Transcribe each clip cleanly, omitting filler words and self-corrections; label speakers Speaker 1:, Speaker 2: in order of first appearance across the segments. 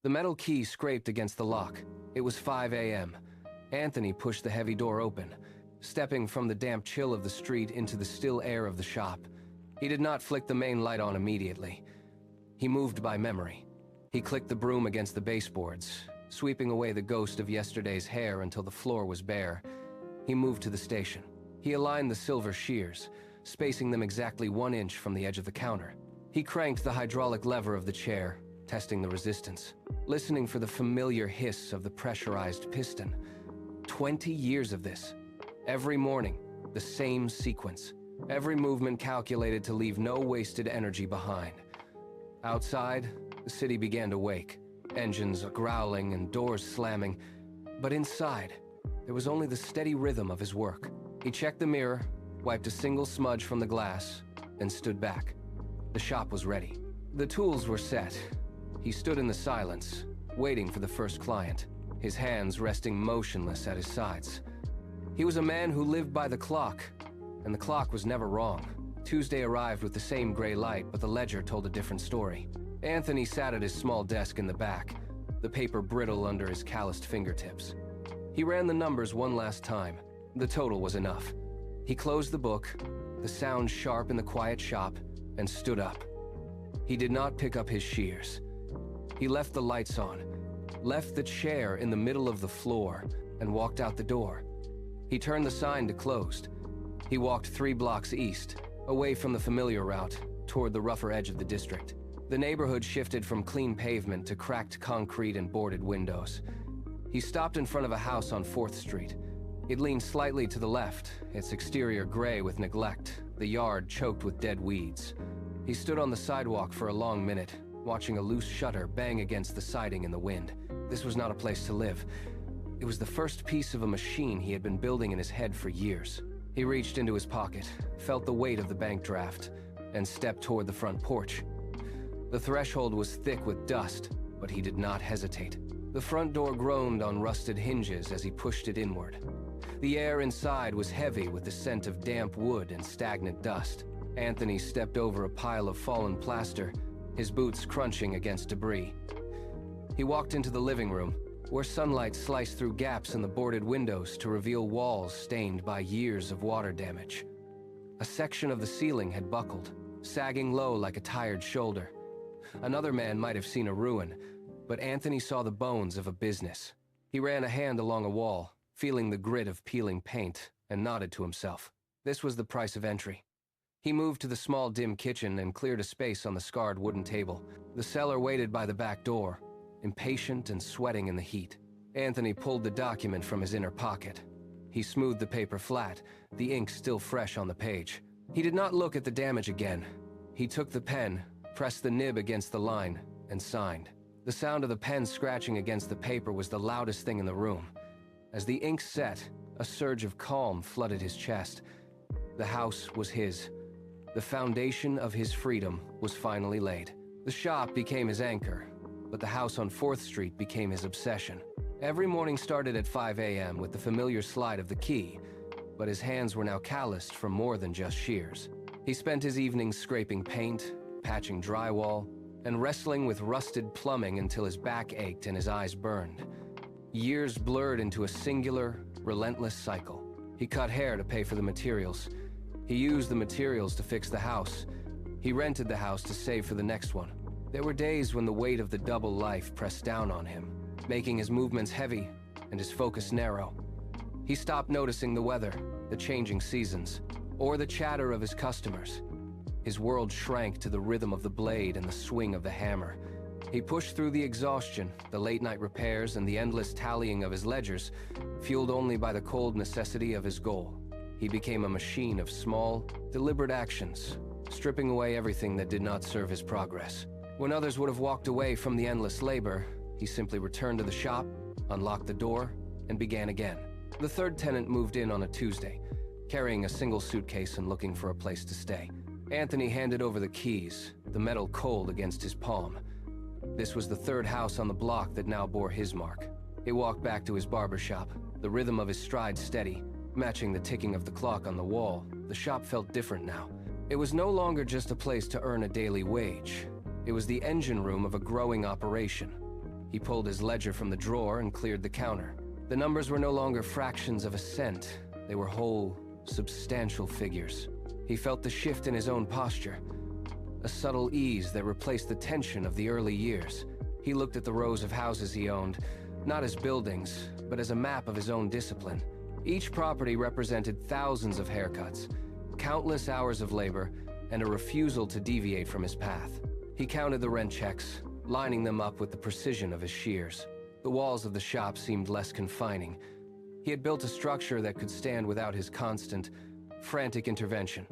Speaker 1: The metal key scraped against the lock. It was 5 a.m. Anthony pushed the heavy door open, stepping from the damp chill of the street into the still air of the shop. He did not flick the main light on immediately. He moved by memory. He clicked the broom against the baseboards, sweeping away the ghost of yesterday's hair until the floor was bare. He moved to the station. He aligned the silver shears, spacing them exactly 1 inch from the edge of the counter. He cranked the hydraulic lever of the chair, testing the resistance, listening for the familiar hiss of the pressurized piston. 20 years of this. Every morning, the same sequence. Every movement calculated to leave no wasted energy behind. Outside, the city began to wake, engines growling and doors slamming. But inside, there was only the steady rhythm of his work. He checked the mirror, wiped a single smudge from the glass, and stood back. The shop was ready. The tools were set. He stood in the silence, waiting for the first client, his hands resting motionless at his sides. He was a man who lived by the clock, and the clock was never wrong. Tuesday arrived with the same gray light, but the ledger told a different story. Anthony sat at his small desk in the back, the paper brittle under his calloused fingertips. He ran the numbers one last time. The total was enough. He closed the book, the sound sharp in the quiet shop, and stood up. He did not pick up his shears. He left the lights on, left the chair in the middle of the floor, and walked out the door. He turned the sign to closed. He walked 3 blocks east, away from the familiar route, toward the rougher edge of the district. The neighborhood shifted from clean pavement to cracked concrete and boarded windows. He stopped in front of a house on 4th Street. It leaned slightly to the left, its exterior gray with neglect, the yard choked with dead weeds. He stood on the sidewalk for a long minute, watching a loose shutter bang against the siding in the wind. This was not a place to live. It was the first piece of a machine he had been building in his head for years. He reached into his pocket, felt the weight of the bank draft, and stepped toward the front porch. The threshold was thick with dust, but he did not hesitate. The front door groaned on rusted hinges as he pushed it inward. The air inside was heavy with the scent of damp wood and stagnant dust. Anthony stepped over a pile of fallen plaster, his boots crunching against debris. He walked into the living room, where sunlight sliced through gaps in the boarded windows to reveal walls stained by years of water damage. A section of the ceiling had buckled, sagging low like a tired shoulder. Another man might have seen a ruin, but Anthony saw the bones of a business. He ran a hand along a wall, feeling the grit of peeling paint, and nodded to himself. This was the price of entry. He moved to the small, dim kitchen and cleared a space on the scarred wooden table. The seller waited by the back door, impatient and sweating in the heat. Anthony pulled the document from his inner pocket. He smoothed the paper flat, the ink still fresh on the page. He did not look at the damage again. He took the pen, pressed the nib against the line, and signed. The sound of the pen scratching against the paper was the loudest thing in the room. As the ink set, a surge of calm flooded his chest. The house was his. The foundation of his freedom was finally laid. The shop became his anchor, but the house on 4th Street became his obsession. Every morning started at 5 a.m. with the familiar slide of the key, but his hands were now calloused from more than just shears. He spent his evenings scraping paint, patching drywall, and wrestling with rusted plumbing until his back ached and his eyes burned. Years blurred into a singular, relentless cycle. He cut hair to pay for the materials. He used the materials to fix the house. He rented the house to save for the next one. There were days when the weight of the double life pressed down on him, making his movements heavy and his focus narrow. He stopped noticing the weather, the changing seasons, or the chatter of his customers. His world shrank to the rhythm of the blade and the swing of the hammer. He pushed through the exhaustion, the late-night repairs, and the endless tallying of his ledgers, fueled only by the cold necessity of his goal. He became a machine of small, deliberate actions, stripping away everything that did not serve his progress. When others would have walked away from the endless labor, he simply returned to the shop, unlocked the door, and began again. The third tenant moved in on a Tuesday, carrying a single suitcase and looking for a place to stay. Anthony handed over the keys, the metal cold against his palm. This was the third house on the block that now bore his mark. He walked back to his barber shop, the rhythm of his stride steady, matching the ticking of the clock on the wall. The shop felt different now. It was no longer just a place to earn a daily wage. It was the engine room of a growing operation. He pulled his ledger from the drawer and cleared the counter. The numbers were no longer fractions of a cent. They were whole, substantial figures. He felt the shift in his own posture, a subtle ease that replaced the tension of the early years. He looked at the rows of houses he owned, not as buildings, but as a map of his own discipline. Each property represented thousands of haircuts, countless hours of labor, and a refusal to deviate from his path. He counted the rent checks, lining them up with the precision of his shears. The walls of the shop seemed less confining. He had built a structure that could stand without his constant, frantic intervention.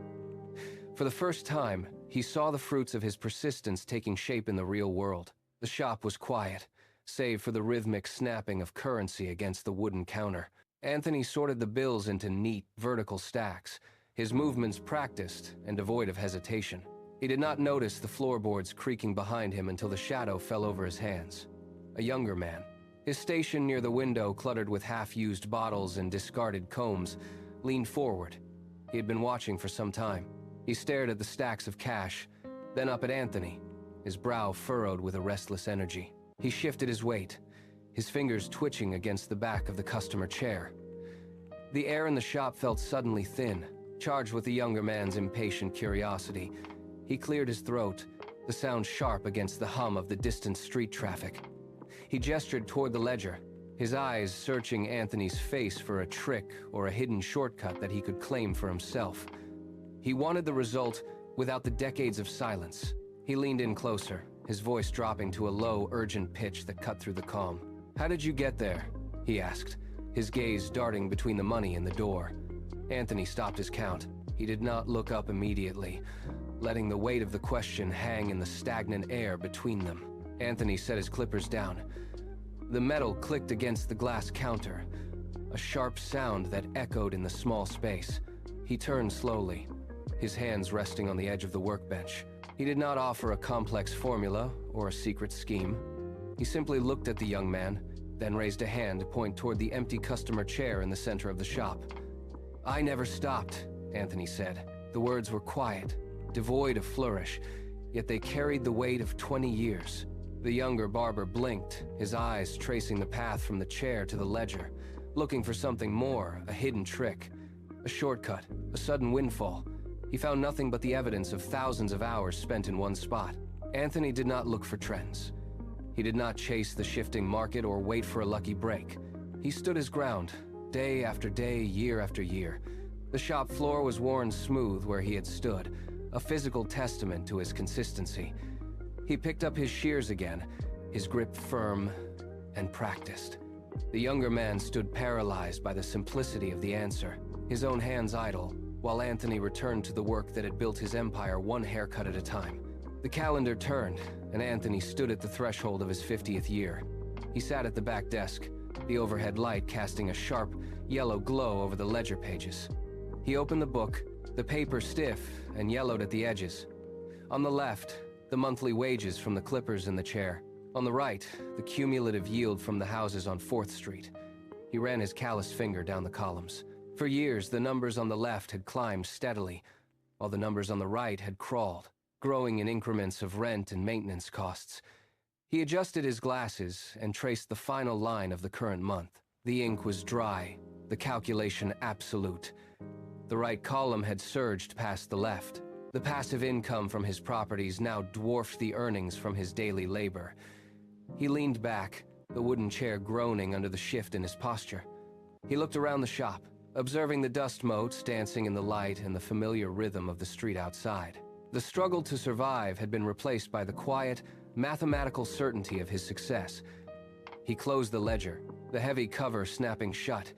Speaker 1: For the first time, he saw the fruits of his persistence taking shape in the real world. The shop was quiet, save for the rhythmic snapping of currency against the wooden counter. Anthony sorted the bills into neat, vertical stacks, his movements practiced and devoid of hesitation. He did not notice the floorboards creaking behind him until the shadow fell over his hands. A younger man, his station near the window cluttered with half-used bottles and discarded combs, leaned forward. He had been watching for some time. He stared at the stacks of cash, then up at Anthony, his brow furrowed with a restless energy. He shifted his weight, his fingers twitching against the back of the customer chair. The air in the shop felt suddenly thin, charged with the younger man's impatient curiosity. He cleared his throat, the sound sharp against the hum of the distant street traffic. He gestured toward the ledger, his eyes searching Anthony's face for a trick or a hidden shortcut that he could claim for himself. He wanted the result without the decades of silence. He leaned in closer, his voice dropping to a low, urgent pitch that cut through the calm. "How did you get there?" he asked, his gaze darting between the money and the door. Anthony stopped his count. He did not look up immediately, letting the weight of the question hang in the stagnant air between them. Anthony set his clippers down. The metal clicked against the glass counter, a sharp sound that echoed in the small space. He turned slowly, his hands resting on the edge of the workbench. He did not offer a complex formula or a secret scheme. He simply looked at the young man, then raised a hand to point toward the empty customer chair in the center of the shop. "I never stopped," Anthony said. The words were quiet, devoid of flourish, yet they carried the weight of 20 years. The younger Barber blinked, his eyes tracing the path from the chair to the ledger, looking for something more, a hidden trick, a shortcut, a sudden windfall. He found nothing but the evidence of thousands of hours spent in one spot. Anthony did not look for trends. He did not chase the shifting market or wait for a lucky break. He stood his ground, day after day, year after year. The shop floor was worn smooth where he had stood, a physical testament to his consistency. He picked up his shears again, his grip firm, and practiced. The younger man stood paralyzed by the simplicity of the answer, his own hands idle, while Anthony returned to the work that had built his empire one haircut at a time. The calendar turned, and Anthony stood at the threshold of his 50th year. He sat at the back desk, the overhead light casting a sharp, yellow glow over the ledger pages. He opened the book, the paper stiff and yellowed at the edges. On the left, the monthly wages from the clippers in the chair. On the right, the cumulative yield from the houses on 4th Street. He ran his calloused finger down the columns. For years, the numbers on the left had climbed steadily, while the numbers on the right had crawled, growing in increments of rent and maintenance costs. He adjusted his glasses and traced the final line of the current month. The ink was dry, the calculation absolute. The right column had surged past the left. The passive income from his properties now dwarfed the earnings from his daily labor. He leaned back, the wooden chair groaning under the shift in his posture. He looked around the shop, observing the dust motes dancing in the light and the familiar rhythm of the street outside. The struggle to survive had been replaced by the quiet, mathematical certainty of his success. He closed the ledger, the heavy cover snapping shut,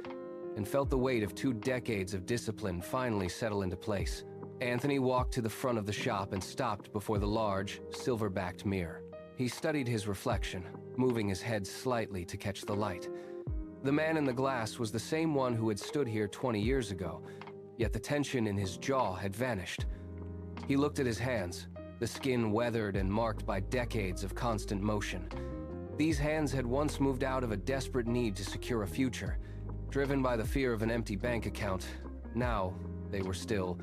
Speaker 1: and felt the weight of 2 decades of discipline finally settle into place. Anthony walked to the front of the shop and stopped before the large, silver-backed mirror. He studied his reflection, moving his head slightly to catch the light. The man in the glass was the same one who had stood here 20 years ago, yet the tension in his jaw had vanished. He looked at his hands, the skin weathered and marked by decades of constant motion. These hands had once moved out of a desperate need to secure a future, driven by the fear of an empty bank account. Now, they were still.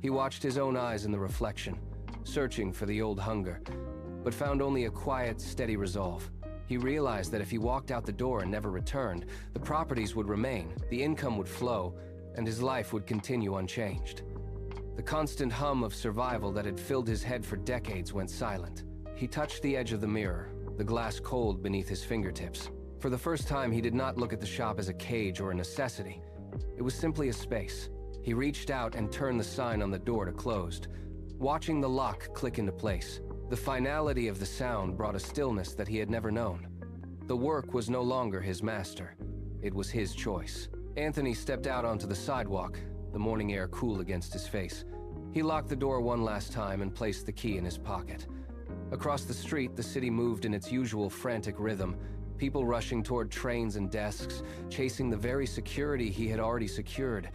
Speaker 1: He watched his own eyes in the reflection, searching for the old hunger, but found only a quiet, steady resolve. He realized that if he walked out the door and never returned, the properties would remain, the income would flow, and his life would continue unchanged. The constant hum of survival that had filled his head for decades went silent. He touched the edge of the mirror, the glass cold beneath his fingertips. For the first time, he did not look at the shop as a cage or a necessity. It was simply a space. He reached out and turned the sign on the door to closed, watching the lock click into place. The finality of the sound brought a stillness that he had never known. The work was no longer his master. It was his choice. Anthony stepped out onto the sidewalk, the morning air cool against his face. He locked the door one last time and placed the key in his pocket. Across the street, the city moved in its usual frantic rhythm, people rushing toward trains and desks, chasing the very security he had already secured.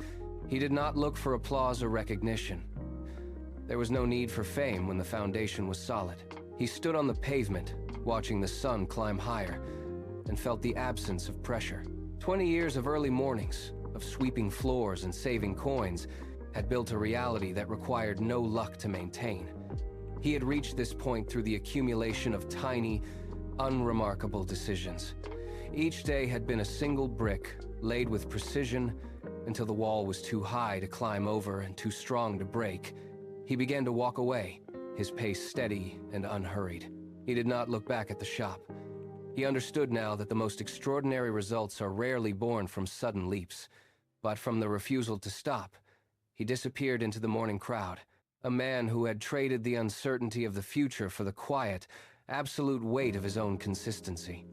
Speaker 1: He did not look for applause or recognition. There was no need for fame when the foundation was solid. He stood on the pavement, watching the sun climb higher, and felt the absence of pressure. 20 years of early mornings, of sweeping floors and saving coins, had built a reality that required no luck to maintain. He had reached this point through the accumulation of tiny, unremarkable decisions. Each day had been a single brick, laid with precision until the wall was too high to climb over and too strong to break. He began to walk away, his pace steady and unhurried. He did not look back at the shop. He understood now that the most extraordinary results are rarely born from sudden leaps, but from the refusal to stop. He disappeared into the morning crowd, a man who had traded the uncertainty of the future for the quiet, absolute weight of his own consistency.